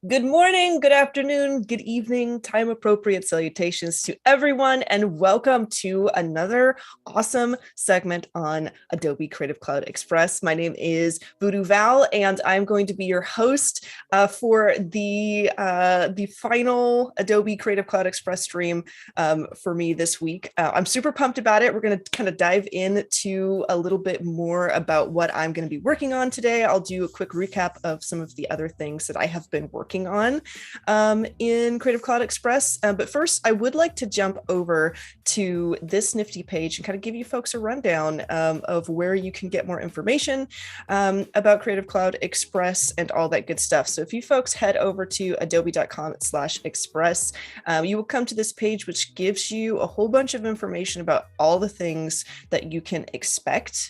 Good morning, good afternoon, good evening, time appropriate salutations to everyone, and welcome to another awesome segment on Adobe Creative Cloud Express. My name is Voodoo Val, and I'm going to be your host for the final Adobe Creative Cloud Express stream for me this week. I'm super pumped about it. We're going to kind of dive into a little bit more about what I'm going to be working on today. I'll do a quick recap of some of the other things that I have been working on in Creative Cloud Express. But first, I would like to jump over to this nifty page and kind of give you folks a rundown of where you can get more information about Creative Cloud Express and all that good stuff. So if you folks head over to adobe.com/express, you will come to this page, which gives you a whole bunch of information about all the things that you can expect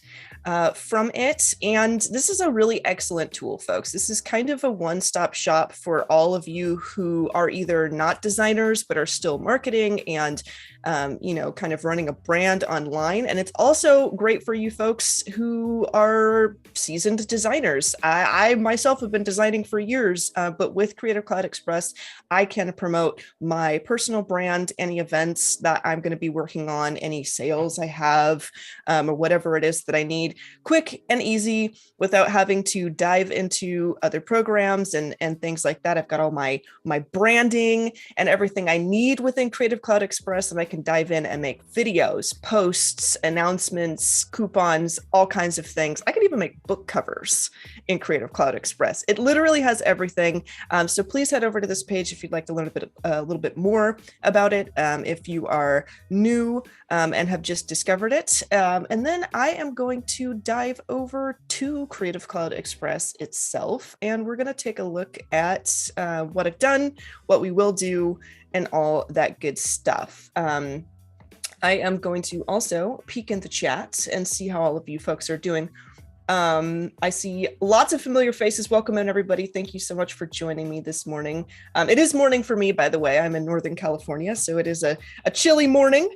from it. And this is a really excellent tool, folks. This is kind of a one-stop shop for all of you who are either not designers, but are still marketing and, kind of running a brand online. And it's also great for you folks who are seasoned designers. I myself have been designing for years, but with Creative Cloud Express, I can promote my personal brand, any events that I'm going to be working on, any sales I have, or whatever it is that I need, quick and easy without having to dive into other programs and things like that. I've got all my branding and everything I need within Creative Cloud Express, and I can dive in and make videos, posts, announcements, coupons, all kinds of things. I can even make book covers in Creative Cloud Express. It literally has everything. So please head over to this page if you'd like to learn a little bit more about it. If you are new and have just discovered it. And then I am going to dive over to Creative Cloud Express itself, and we're going to take a look at what I've done, what we will do, and all that good stuff. I am going to also peek in the chat and see how all of you folks are doing. I see lots of familiar faces. Welcome in, everybody. Thank you so much for joining me this morning. It is morning for me, by the way. I'm in Northern California, so it is a chilly morning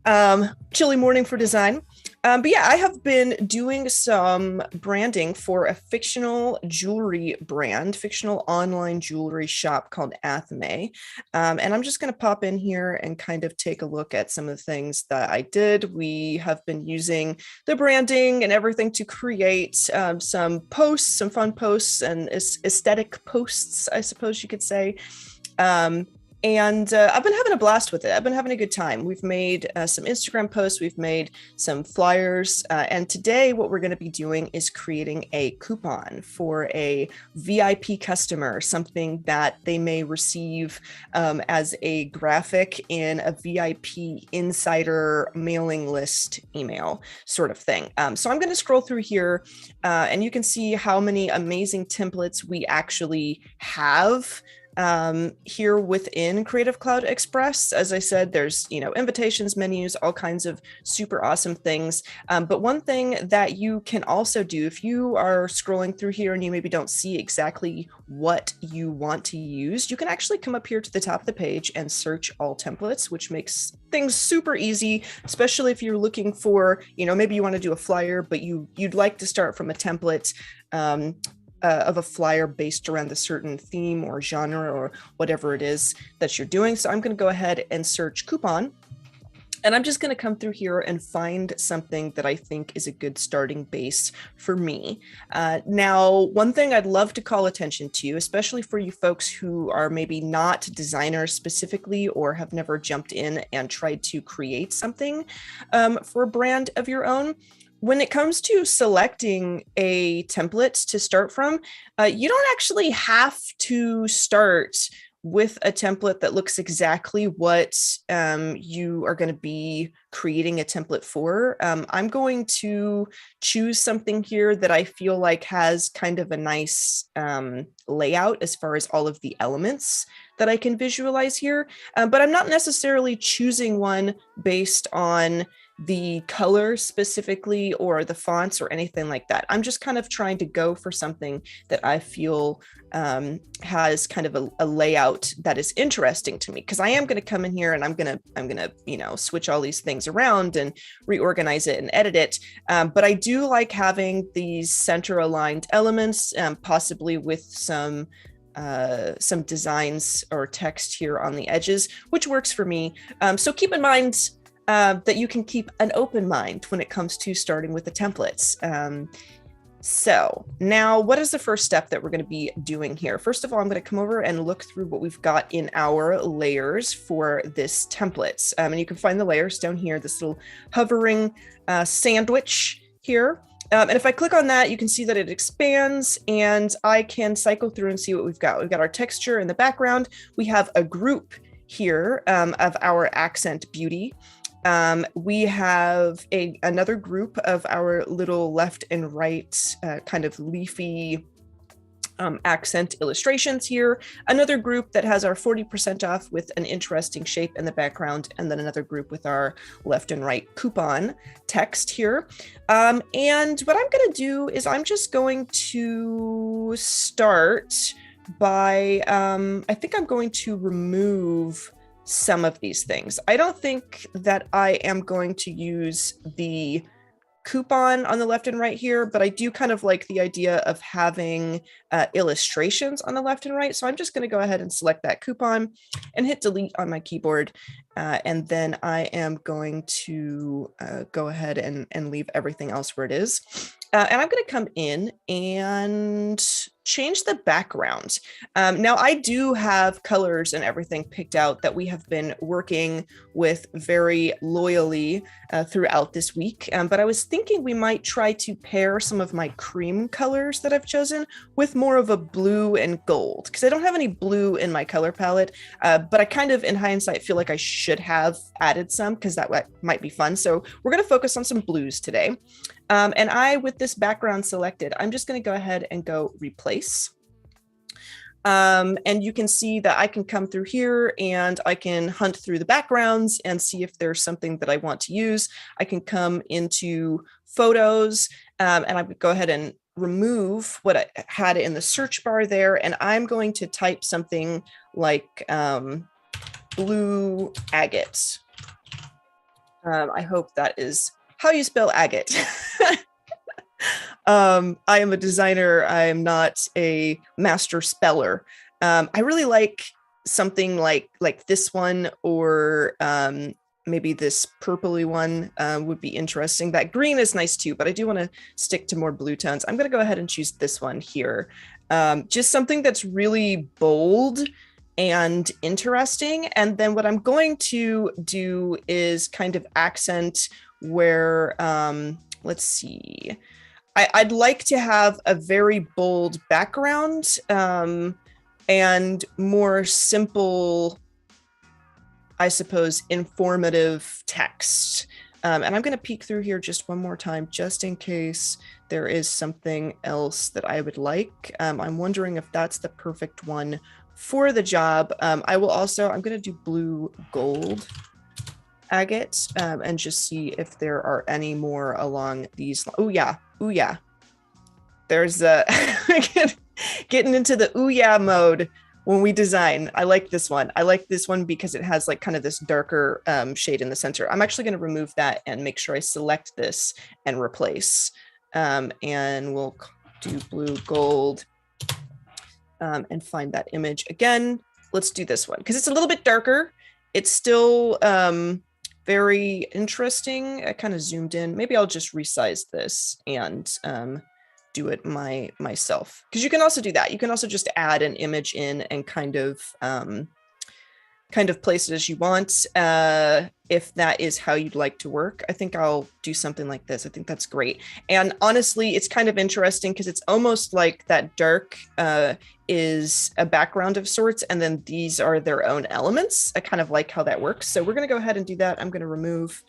for design. But yeah, I have been doing some branding for a fictional jewelry brand, fictional online jewelry shop called Athame. And I'm just going to pop in here and kind of take a look at some of the things that I did. We have been using the branding and everything to create some posts, some fun posts and aesthetic posts, I suppose you could say. And I've been having a blast with it. I've been having a good time. We've made some Instagram posts, we've made some flyers, and today what we're going to be doing is creating a coupon for a VIP customer, something that they may receive as a graphic in a VIP insider mailing list email sort of thing. So I'm going to scroll through here and you can see how many amazing templates we actually have here within Creative Cloud Express. As I said, there's, invitations, menus, all kinds of super awesome things. But one thing that you can also do if you are scrolling through here and you maybe don't see exactly what you want to use, you can actually come up here to the top of the page and search all templates, which makes things super easy, especially if you're looking for, maybe you want to do a flyer, but you'd like to start from a template of a flyer based around a certain theme or genre or whatever it is that you're doing. So I'm going to go ahead and search coupon. And I'm just going to come through here and find something that I think is a good starting base for me. Now, one thing I'd love to call attention to, especially for you folks who are maybe not designers specifically or have never jumped in and tried to create something for a brand of your own. When it comes to selecting a template to start from, you don't actually have to start with a template that looks exactly what you are going to be creating a template for. I'm going to choose something here that I feel like has kind of a nice layout as far as all of the elements that I can visualize here. But I'm not necessarily choosing one based on the color specifically or the fonts or anything like that. I'm just kind of trying to go for something that I feel has kind of a layout that is interesting to me, because I am going to come in here and I'm going to switch all these things around and reorganize it and edit it. But I do like having these center aligned elements, possibly with some some designs or text here on the edges, which works for me. So keep in mind that you can keep an open mind when it comes to starting with the templates. So now what is the first step that we're going to be doing here? First of all, I'm going to come over and look through what we've got in our layers for this templates. And you can find the layers down here, this little hovering sandwich here. And if I click on that, you can see that it expands and I can cycle through and see what we've got. We've got our texture in the background. We have a group here of our accent beauty. We have another group of our little left and right kind of leafy accent illustrations here. Another group that has our 40% off with an interesting shape in the background, and then another group with our left and right coupon text here. And what I'm going to do is I'm just going to start by, I think I'm going to remove some of these things. I don't think that I am going to use the coupon on the left and right here, but I do kind of like the idea of having illustrations on the left and right. So I'm just going to go ahead and select that coupon and hit delete on my keyboard. And then I am going to go ahead and leave everything else where it is. And I'm going to come in and change the background. Now I do have colors and everything picked out that we have been working with very loyally throughout this week. But I was thinking we might try to pair some of my cream colors that I've chosen with more of a blue and gold, because I don't have any blue in my color palette. But I kind of, in hindsight, feel like I should have added some because that might be fun. So we're going to focus on some blues today. And with this background selected, I'm just going to go ahead and go replace. And you can see that I can come through here and I can hunt through the backgrounds and see if there's something that I want to use. I can come into photos and I would go ahead and remove what I had in the search bar there. And I'm going to type something like blue agate. I hope that is how you spell agate. I am a designer. I am not a master speller. I really like something like this one, or maybe this purpley one would be interesting. That green is nice too, but I do want to stick to more blue tones. I'm going to go ahead and choose this one here. Just something that's really bold and interesting. And then what I'm going to do is kind of accent where, let's see, I'd like to have a very bold background and more simple, I suppose, informative text. And I'm going to peek through here just one more time, just in case there is something else that I would like. I'm wondering if that's the perfect one for the job. I'm going to do blue gold agate and just see if there are any more along these. Oh yeah. There's getting into the ooh yeah mode when we design. I like this one. I like this one because it has like kind of this darker shade in the center. I'm actually going to remove that and make sure I select this and replace. And we'll do blue gold and find that image again. Let's do this one because it's a little bit darker. It's still very interesting. I kind of zoomed in. Maybe I'll just resize this and do it myself, because you can also do that. You can also just add an image in and kind of place it as you want, if that is how you'd like to work. I think I'll do something like this. I think that's great. And honestly, it's kind of interesting because it's almost like that dark is a background of sorts, and then these are their own elements. I kind of like how that works. So we're going to go ahead and do that. I'm going to remove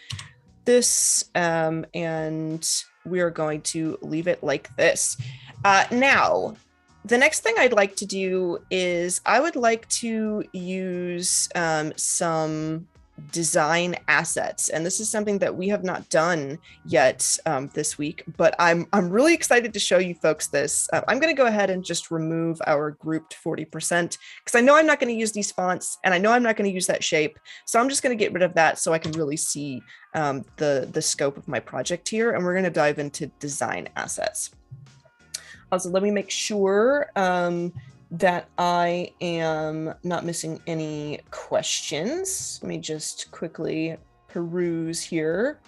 this and we are going to leave it like this. Now, the next thing I'd like to do is I would like to use some design assets. And this is something that we have not done yet this week, but I'm really excited to show you folks this. I'm going to go ahead and just remove our grouped 40% because I know I'm not going to use these fonts and I know I'm not going to use that shape. So I'm just going to get rid of that so I can really see the scope of my project here. And we're going to dive into design assets. Also, let me make sure that I am not missing any questions. Let me just quickly peruse here.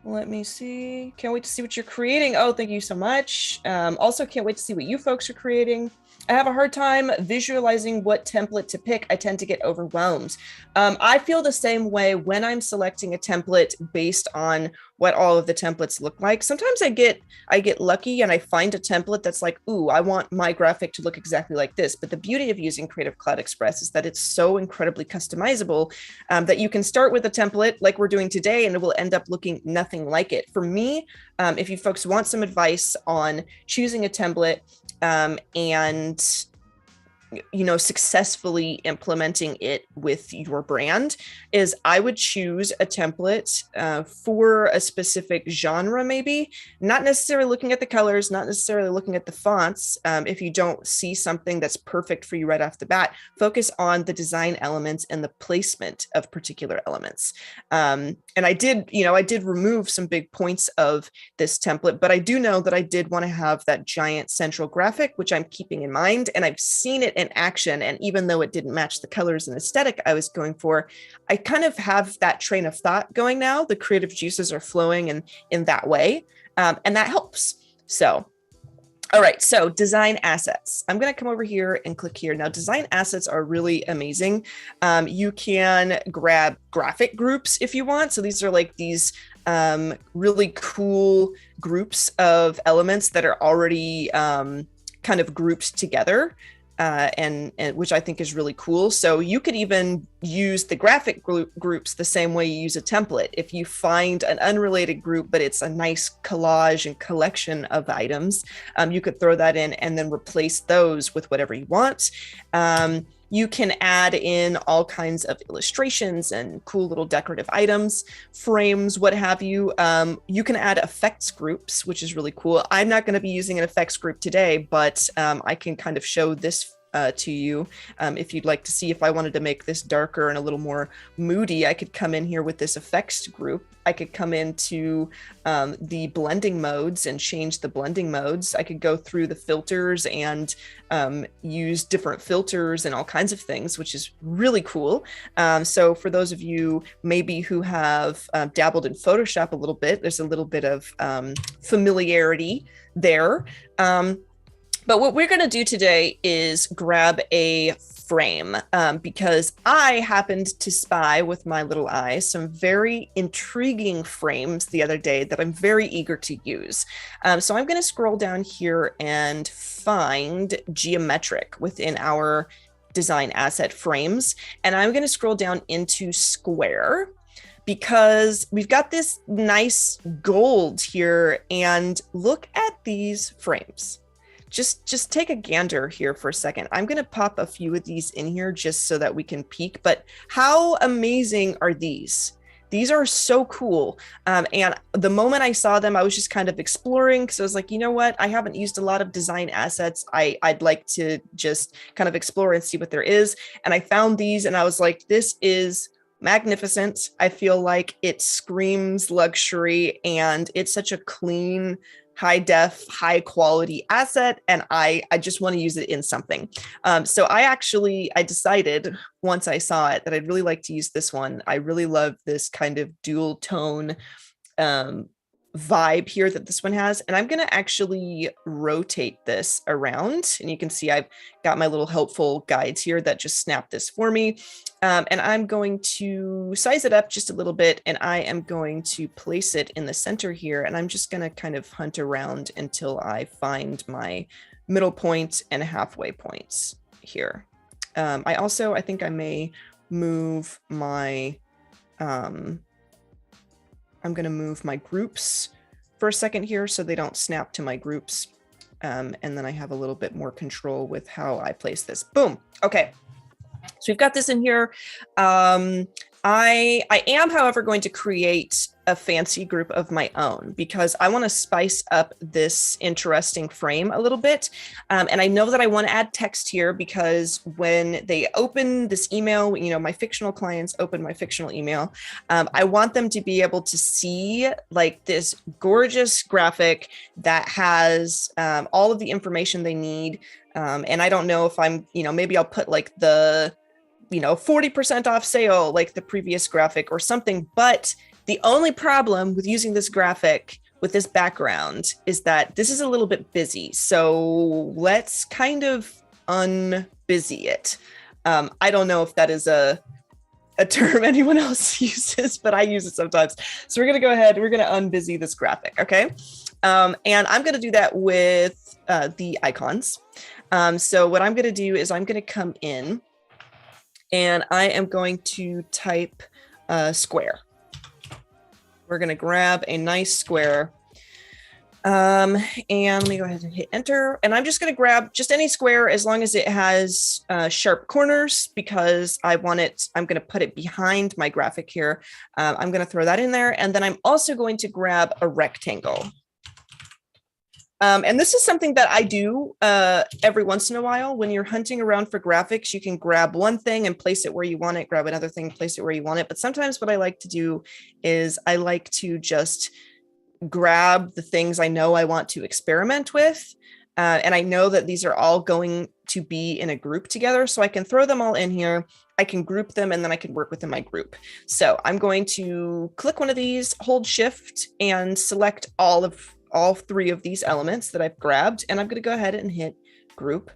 Let me see. Can't wait to see what you're creating. Oh, thank you so much. Also, can't wait to see what you folks are creating. I have a hard time visualizing what template to pick. I tend to get overwhelmed. I feel the same way when I'm selecting a template based on what all of the templates look like. Sometimes I get lucky and I find a template that's like, ooh, I want my graphic to look exactly like this. But the beauty of using Creative Cloud Express is that it's so incredibly customizable that you can start with a template like we're doing today, and it will end up looking nothing like it. For me, if you folks want some advice on choosing a template and successfully implementing it with your brand, is I would choose a template for a specific genre, maybe not necessarily looking at the colors, not necessarily looking at the fonts. If you don't see something that's perfect for you right off the bat, focus on the design elements and the placement of particular elements. And I did remove some big points of this template, but I do know that I did want to have that giant central graphic, which I'm keeping in mind, and I've seen it in action. And even though it didn't match the colors and aesthetic I was going for, I kind of have that train of thought going now. The creative juices are flowing in that way. And that helps. So, all right, so design assets. I'm going to come over here and click here. Now, design assets are really amazing. You can grab graphic groups if you want. So these are like these really cool groups of elements that are already kind of grouped together. And which I think is really cool. So you could even use the graphic groups the same way you use a template. If you find an unrelated group, but it's a nice collage and collection of items, you could throw that in and then replace those with whatever you want. You can add in all kinds of illustrations and cool little decorative items, frames, what have you. You can add effects groups, which is really cool. I'm not going to be using an effects group today, but I can kind of show this to you. If you'd like to see, if I wanted to make this darker and a little more moody, I could come in here with this effects group. I could come into the blending modes and change the blending modes. I could go through the filters and use different filters and all kinds of things, which is really cool. So for those of you maybe who have dabbled in Photoshop a little bit, there's a little bit of familiarity there. But what we're going to do today is grab a frame because I happened to spy with my little eye some very intriguing frames the other day that I'm very eager to use. So I'm going to scroll down here and find geometric within our design asset frames. And I'm going to scroll down into square, because we've got this nice gold here, and look at these frames. Just take a gander here for a second. I'm going to pop a few of these in here just so that we can peek, but how amazing are these? These are so cool. And the moment I saw them, I was just kind of exploring, because I was like, you know what? I haven't used a lot of design assets. I'd like to just kind of explore and see what there is. And I found these and I was like, this is magnificent. I feel like it screams luxury, and it's such a clean, high def, high quality asset. And I just want to use it in something. So I decided once I saw it that I'd really like to use this one. I really love this kind of dual tone vibe here that this one has. And I'm going to actually rotate this around. And you can see I've got my little helpful guides here that just snap this for me. And I'm going to size it up just a little bit, and I am going to place it in the center here. And I'm just going to kind of hunt around until I find my middle point and halfway points here. I think I may move my, I'm going to move my groups for a second here so they don't snap to my groups. And then I have a little bit more control with how I place this. Boom. Okay. So we've got this in here. I am, however, going to create a fancy group of my own because I want to spice up this interesting frame a little bit. And I know that I want to add text here because when they open this email, you know, my fictional clients open my fictional email, I want them to be able to see like this gorgeous graphic that has all of the information they need. And I don't know if I'm, you know, maybe I'll put like the 40% off sale, like the previous graphic or something. But the only problem with using this graphic with this background is that this is a little bit busy. So let's kind of unbusy it. I don't know if that is a term anyone else uses, but I use it sometimes. So we're going to go ahead. We're going to unbusy this graphic. Okay. And I'm going to do that with the icons. So what I'm going to do is I'm going to come in and I am going to type square. We're going to grab a nice square. And let me go ahead and hit enter. And I'm just going to grab just any square as long as it has sharp corners because I'm going to put it behind my graphic here. I'm going to throw that in there. And then I'm also going to grab a rectangle. And this is something that I do every once in a while. When you're hunting around for graphics, you can grab one thing and place it where you want it, grab another thing, place it where you want it. But sometimes what I like to do is I like to just grab the things I know I want to experiment with. And I know that these are all going to be in a group together. So I can throw them all in here. I can group them and then I can work within my group. So I'm going to click one of these, hold shift and select all three of these elements that I've grabbed, and I'm going to go ahead and hit group.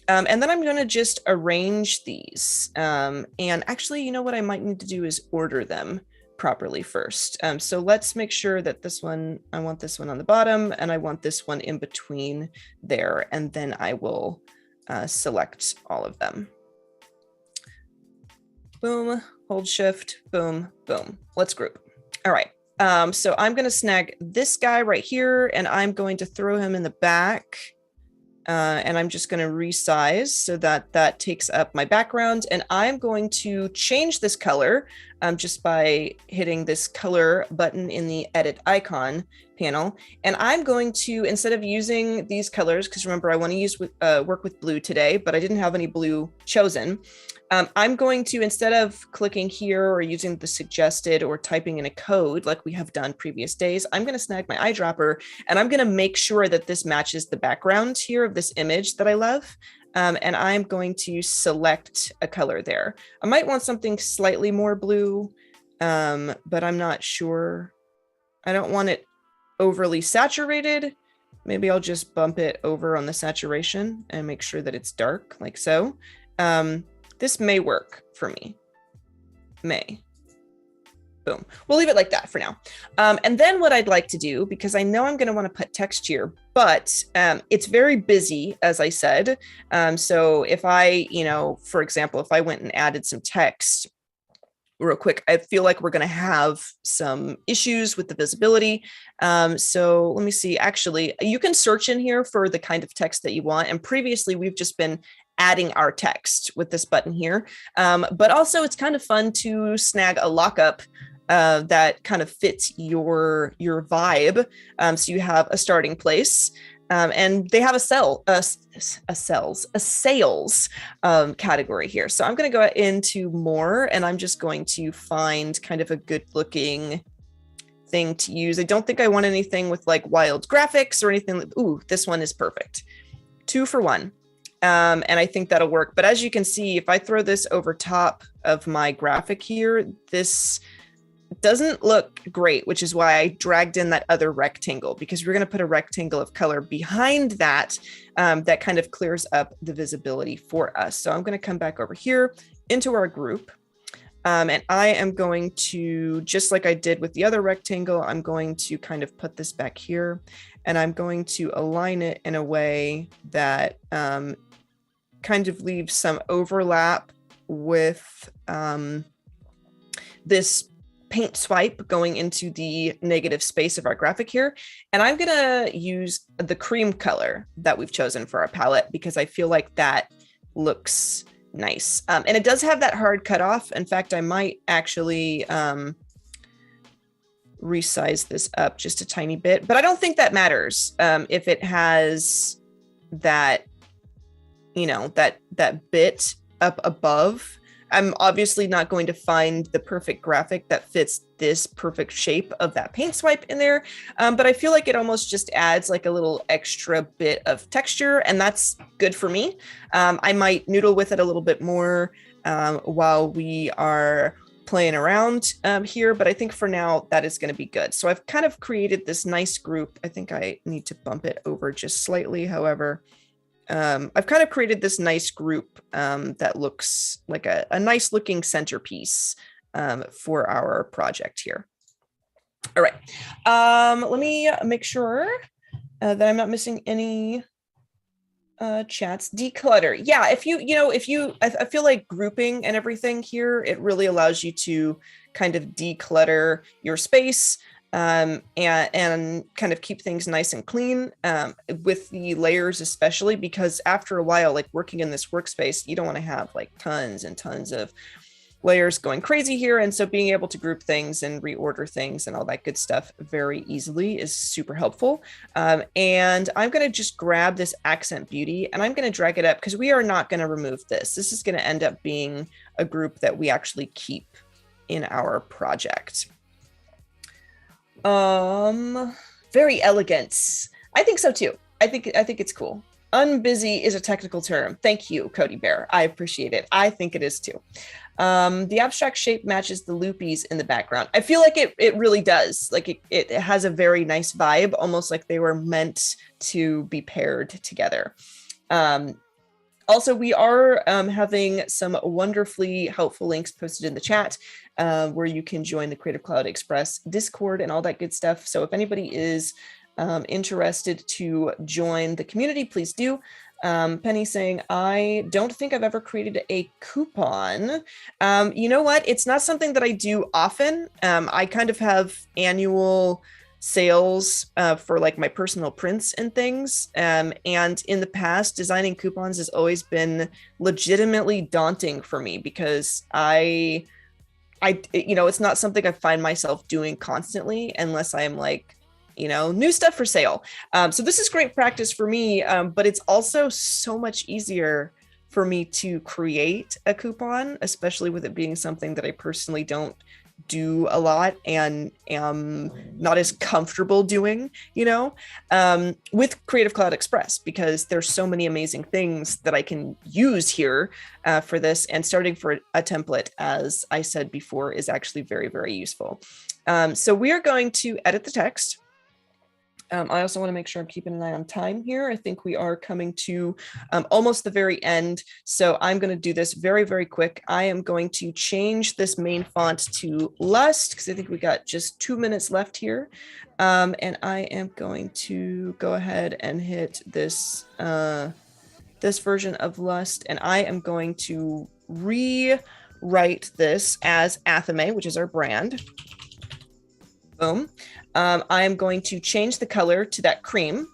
And then I'm going to just arrange these. And actually, you know what I might need to do is order them properly first. So let's make sure that this one, I want this one on the bottom and I want this one in between there. And then I will select all of them. Boom, hold shift, boom, boom. Let's group. All right. So I'm going to snag this guy right here and I'm going to throw him in the back. And I'm just going to resize so that that takes up my background. And I'm going to change this color just by hitting this color button in the edit icon panel. And I'm going to, instead of using these colors, because remember, I want to use work with blue today, but I didn't have any blue chosen. I'm going to, instead of clicking here or using the suggested or typing in a code like we have done previous days, I'm going to snag my eyedropper and I'm going to make sure that this matches the background here of this image that I love. And I'm going to select a color there. I might want something slightly more blue, but I'm not sure. I don't want it overly saturated. Maybe I'll just bump it over on the saturation and make sure that it's dark like so. This may work for me. May. Boom. We'll leave it like that for now. And then what I'd like to do, because I know I'm going to want to put text here, but it's very busy, as I said. So if I, for example, if I went and added some text real quick, I feel like we're going to have some issues with the visibility. So let me see. Actually, you can search in here for the kind of text that you want. And previously, we've just been adding our text with this button here. But also, it's kind of fun to snag a lockup that kind of fits your vibe. So you have a starting place. And they have a sales category here. So I'm going to go into more and I'm just going to find kind of a good looking thing to use. I don't think I want anything with like wild graphics or anything. Ooh, this one is perfect. 2 for 1. And I think that'll work. But as you can see, if I throw this over top of my graphic here, this doesn't look great, which is why I dragged in that other rectangle, because we're going to put a rectangle of color behind that that kind of clears up the visibility for us. So I'm going to come back over here into our group. And I am going to, just like I did with the other rectangle, I'm going to kind of put this back here and I'm going to align it in a way that kind of leaves some overlap with this paint swipe going into the negative space of our graphic here. And I'm going to use the cream color that we've chosen for our palette because I feel like that looks nice. And it does have that hard cutoff. In fact, I might actually resize this up just a tiny bit, but I don't think that matters if it has that, that bit up above. I'm obviously not going to find the perfect graphic that fits this perfect shape of that paint swipe in there. But I feel like it almost just adds like a little extra bit of texture, and that's good for me. I might noodle with it a little bit more while we are playing around here, but I think for now that is going to be good. So I've kind of created this nice group. I think I need to bump it over just slightly, however. I've kind of created this nice group that looks like a nice looking centerpiece for our project here. All right. Let me make sure that I'm not missing any chats. Declutter. Yeah, if I feel like grouping and everything here, it really allows you to kind of declutter your space. And kind of keep things nice and clean with the layers, especially because after a while, like working in this workspace, you don't want to have like tons and tons of layers going crazy here. And so being able to group things and reorder things and all that good stuff very easily is super helpful. And I'm going to just grab this accent beauty and I'm going to drag it up because we are not going to remove this. This is going to end up being a group that we actually keep in our project. Very elegant. I think so too. I think it's cool. Unbusy is a technical term. Thank you, Cody Bear. I appreciate it. I think it is too. The abstract shape matches the loopies in the background. I feel like it really does. Like it has a very nice vibe, almost like they were meant to be paired together. Also, we are having some wonderfully helpful links posted in the chat where you can join the Creative Cloud Express Discord and all that good stuff. So if anybody is interested to join the community, please do. Penny saying, I don't think I've ever created a coupon. You know what? It's not something that I do often. I kind of have annual sales for like my personal prints and things. And in the past, designing coupons has always been legitimately daunting for me because it's not something I find myself doing constantly unless I'm like, new stuff for sale. So this is great practice for me, but it's also so much easier for me to create a coupon, especially with it being something that I personally don't do a lot and am not as comfortable doing, with Creative Cloud Express, because there's so many amazing things that I can use here for this. And starting for a template, as I said before, is actually very, very useful. So we are going to edit the text. I also want to make sure I'm keeping an eye on time here. I think we are coming to almost the very end. So I'm going to do this very, very quick. I am going to change this main font to Lust because I think we got just 2 minutes left here. And I am going to go ahead and hit this, this version of Lust. And I am going to rewrite this as Athame, which is our brand. Boom. I am going to change the color to that cream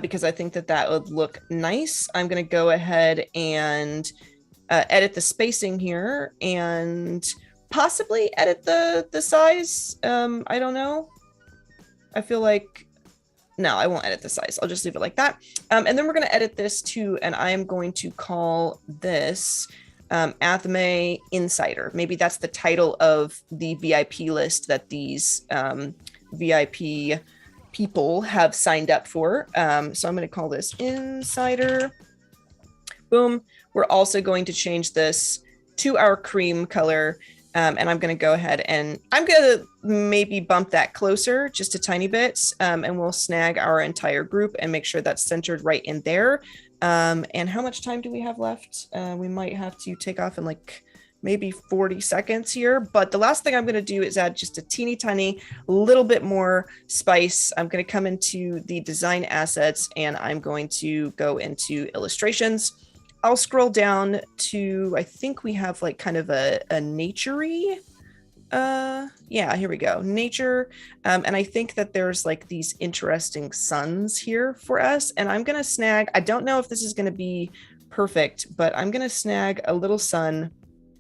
because I think that would look nice. I'm going to go ahead and edit the spacing here and possibly edit the size. I don't know. I feel like, no, I won't edit the size. I'll just leave it like that. And then we're going to edit this too. And I am going to call this Athame Insider. Maybe that's the title of the VIP list that these VIP people have signed up for. So I'm going to call this Insider. Boom. We're also going to change this to our cream color. And I'm going to go ahead and I'm going to maybe bump that closer just a tiny bit. And we'll snag our entire group and make sure that's centered right in there. And how much time do we have left? We might have to take off in like maybe 40 seconds here. But the last thing I'm going to do is add just a teeny tiny little bit more spice. I'm going to come into the design assets and I'm going to go into illustrations. I'll scroll down to, I think we have like kind of a naturey Yeah, here we go. Nature. And I think that there's like these interesting suns here for us. And I'm gonna snag, I don't know if this is gonna be perfect, but I'm gonna snag a little sun.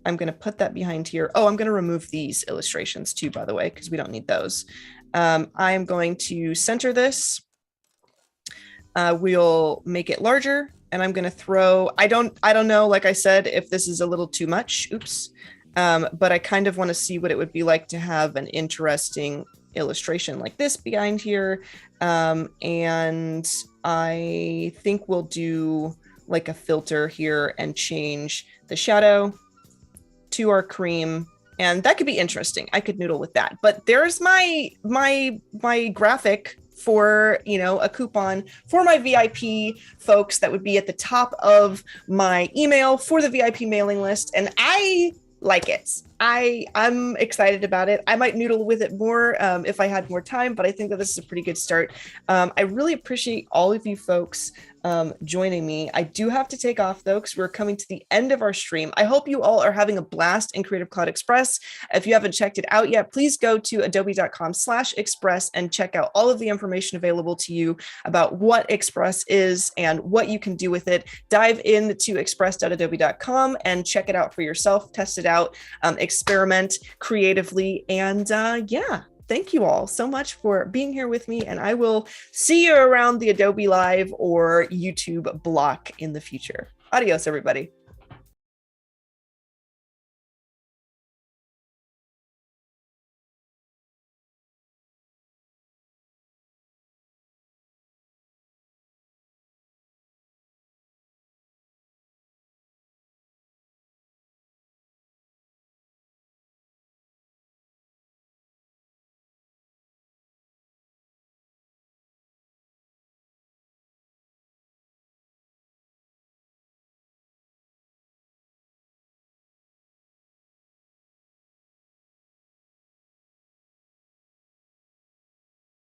I'm gonna put that behind here. Oh, I'm gonna remove these illustrations too, by the way, because we don't need those. I'm going to center this. We'll make it larger, and I'm gonna throw, I don't know, like I said, if this is a little too much. Oops. But I kind of want to see what it would be like to have an interesting illustration like this behind here. And I think we'll do like a filter here and change the shadow to our cream. And that could be interesting. I could noodle with that. But there's my graphic for, a coupon for my VIP folks that would be at the top of my email for the VIP mailing list. And I like it. I'm excited about it. I might noodle with it more if I had more time, but I think that this is a pretty good start. I really appreciate all of you folks joining me. I do have to take off though, because we're coming to the end of our stream. I hope you all are having a blast in Creative Cloud Express. If you haven't checked it out yet, please go to adobe.com/express and check out all of the information available to you about what Express is and what you can do with it. Dive into express.adobe.com and check it out for yourself, test it out, experiment creatively, and yeah. Thank you all so much for being here with me, and I will see you around the Adobe Live or YouTube block in the future. Adios, everybody.